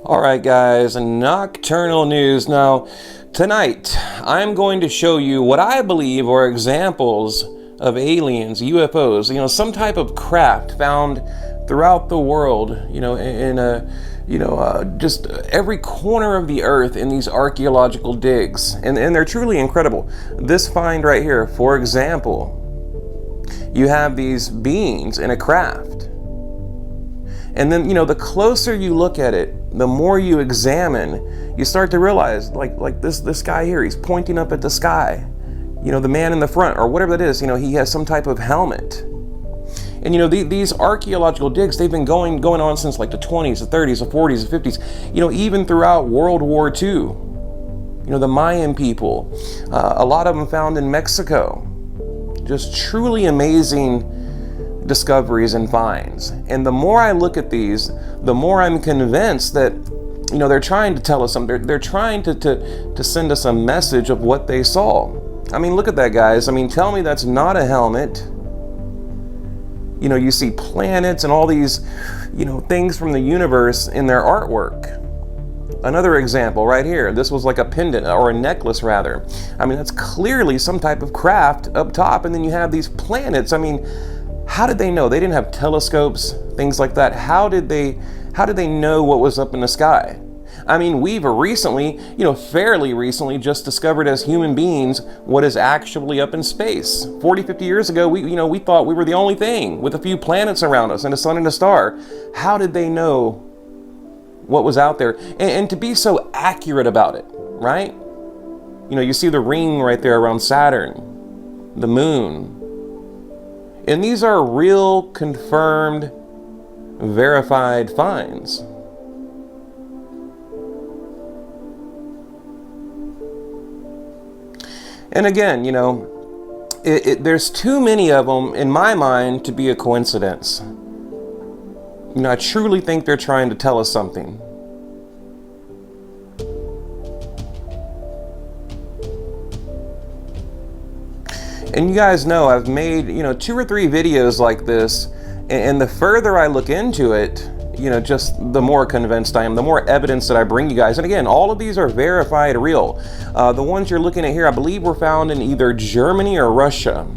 Alright guys, nocturnal news. Now, tonight I'm going to show you what I believe are examples of aliens, UFOs, some type of craft found throughout the world, just every corner of the earth in these archaeological digs. And they're truly incredible. This find right here, for example, you have these beings in a craft. And then, the closer you look at it, the more you examine, you start to realize, like this guy here, he's pointing up at the sky. The man in the front, or whatever that is, he has some type of helmet. And these archaeological digs, they've been going on since like the 20s, the 30s, the 40s, the 50s, even throughout World War II. The Mayan people, a lot of them found in Mexico. Just truly amazing discoveries and finds. And the more I look at these, the more I'm convinced that they're trying to tell us something. They're trying to send us a message of what they saw. I mean, look at that, guys. I mean, tell me that's not a helmet. You see planets and all these things from the universe in their artwork. Another example right here, this was like a pendant, or a necklace rather. I mean, that's clearly some type of craft up top, and then you have these planets. I mean, how did they know? They didn't have telescopes, things like that. How did they know what was up in the sky? I mean, we've recently, fairly recently, just discovered as human beings what is actually up in space. 40, 50 years ago, we thought we were the only thing with a few planets around us and a sun and a star. How did they know what was out there? And to be so accurate about it, right? You see the ring right there around Saturn, the moon. And these are real, confirmed, verified finds. And again, there's too many of them, in my mind, to be a coincidence. I truly think they're trying to tell us something. And you guys know I've made, 2 or 3 videos like this, and the further I look into it, just the more convinced I am, the more evidence that I bring you guys. And again, all of these are verified real. The ones you're looking at here, I believe were found in either Germany or Russia.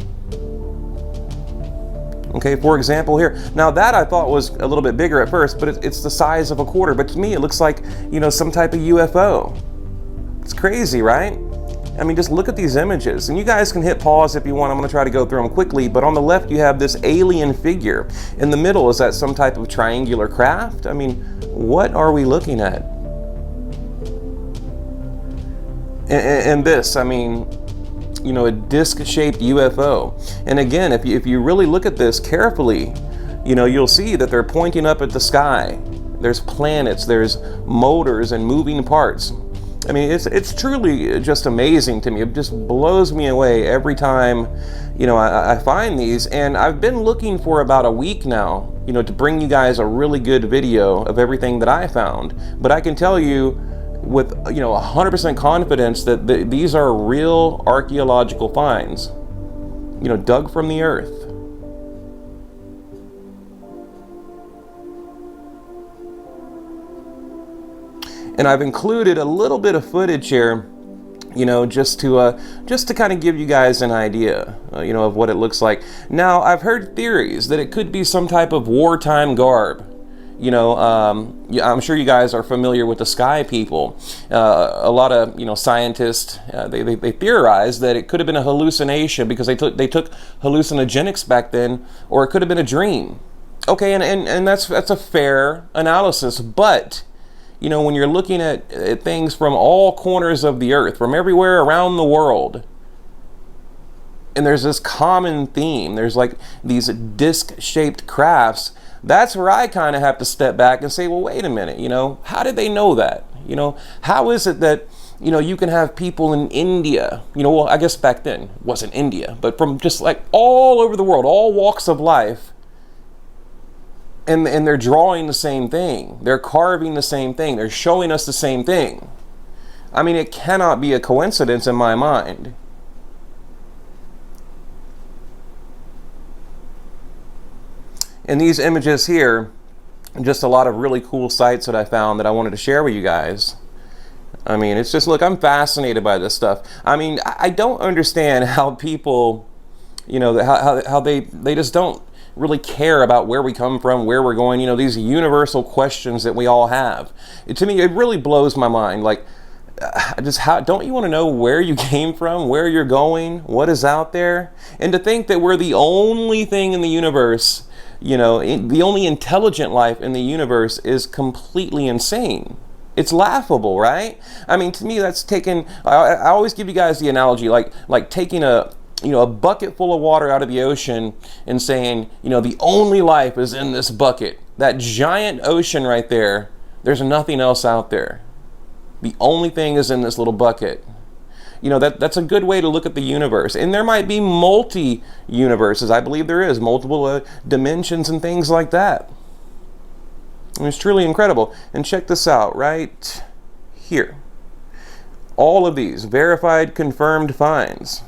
Okay, for example here. Now that I thought was a little bit bigger at first, but it's the size of a quarter. But to me, it looks like, some type of UFO. It's crazy, right? I mean, just look at these images, and you guys can hit pause if you want. I'm going to try to go through them quickly, but on the left you have this alien figure. In the middle, is that some type of triangular craft? I mean, what are we looking at? And this, I mean, a disc-shaped UFO. And again, if you really look at this carefully, you'll see that they're pointing up at the sky. There's planets, there's motors and moving parts. I mean, it's truly just amazing to me. It just blows me away every time, I find these. And I've been looking for about a week now, to bring you guys a really good video of everything that I found. But I can tell you with, 100% confidence that these are real archaeological finds, dug from the earth. And I've included a little bit of footage here, just to kind of give you guys an idea, of what it looks like. Now, I've heard theories that it could be some type of wartime garb. I'm sure you guys are familiar with the sky people. A lot of, scientists, they theorize that it could have been a hallucination because they took hallucinogenics back then, or it could have been a dream. Okay, and that's a fair analysis, but when you're looking at things from all corners of the earth, from everywhere around the world, and there's this common theme, there's like these disc-shaped crafts, that's where I kind of have to step back and say, well, wait a minute, how did they know that? How is it that, you can have people in India, well, I guess back then it wasn't India, but from just like all over the world, all walks of life, and they're drawing the same thing. They're carving the same thing. They're showing us the same thing. I mean, it cannot be a coincidence in my mind. And these images here, just a lot of really cool sites that I found that I wanted to share with you guys. I mean, it's just, look, I'm fascinated by this stuff. I mean, I don't understand how people, you know, how they just don't really care about where we come from, where we're going, you know, these universal questions that we all have. To me, it really blows my mind. Like, just how, don't you want to know where you came from, where you're going, what is out there? And to think that we're the only thing in the universe, you know, the only intelligent life in the universe is completely insane. It's laughable, right? I mean, to me, that's taken, I always give you guys the analogy, like taking a, you know, a bucket full of water out of the ocean and saying, you know, the only life is in this bucket. That giant ocean right there, there's nothing else out there. The only thing is in this little bucket. You know, that's a good way to look at the universe. And there might be multi-universes. I believe there is multiple dimensions and things like that. And it's truly incredible. And check this out right here. All of these verified, confirmed finds.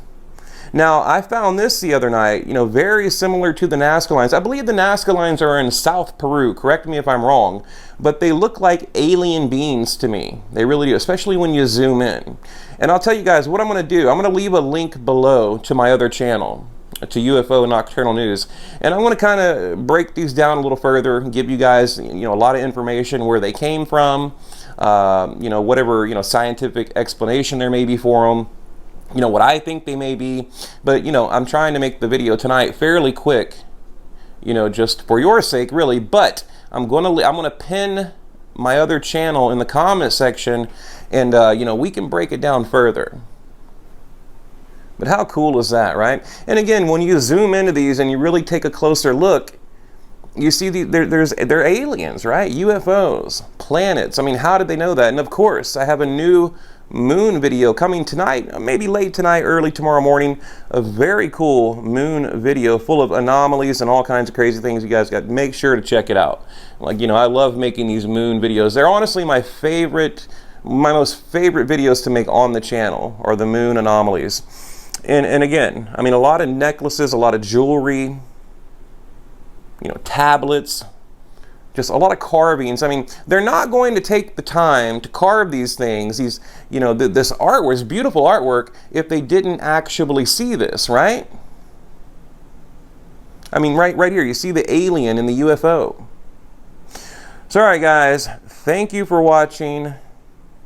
Now, I found this the other night, you know, very similar to the Nazca lines. I believe the Nazca lines are in South Peru. Correct me if I'm wrong. But they look like alien beings to me. They really do, especially when you zoom in. And I'll tell you guys what I'm going to do. I'm going to leave a link below to my other channel, to UFO Nocturnal News. And I'm going to kind of break these down a little further, give you guys, you know, a lot of information where they came from, you know, whatever, you know, scientific explanation there may be for them. You know, what I think they may be. But, you know, I'm trying to make the video tonight fairly quick, you know, just for your sake, really. But I'm gonna pin my other channel in the comment section, and you know, we can break it down further. But how cool is that, right? And again, when you zoom into these and you really take a closer look, you see they're aliens, right? UFOs, planets. I mean, how did they know that? And of course, I have a new moon video coming tonight, maybe late tonight, early tomorrow morning. A very cool moon video full of anomalies and all kinds of crazy things. You guys got to make sure to check it out. Like, you know, I love making these moon videos. They're honestly my most favorite videos to make on the channel are the moon anomalies. And again, I mean, a lot of necklaces, a lot of jewelry, you know, tablets, just a lot of carvings. I mean, they're not going to take the time to carve these things, these, you know, this artwork, this beautiful artwork, if they didn't actually see this, right? I mean, right here, you see the alien in the UFO. So, all right, guys, thank you for watching.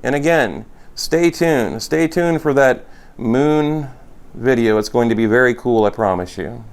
And again, stay tuned. Stay tuned for that moon video. It's going to be very cool, I promise you.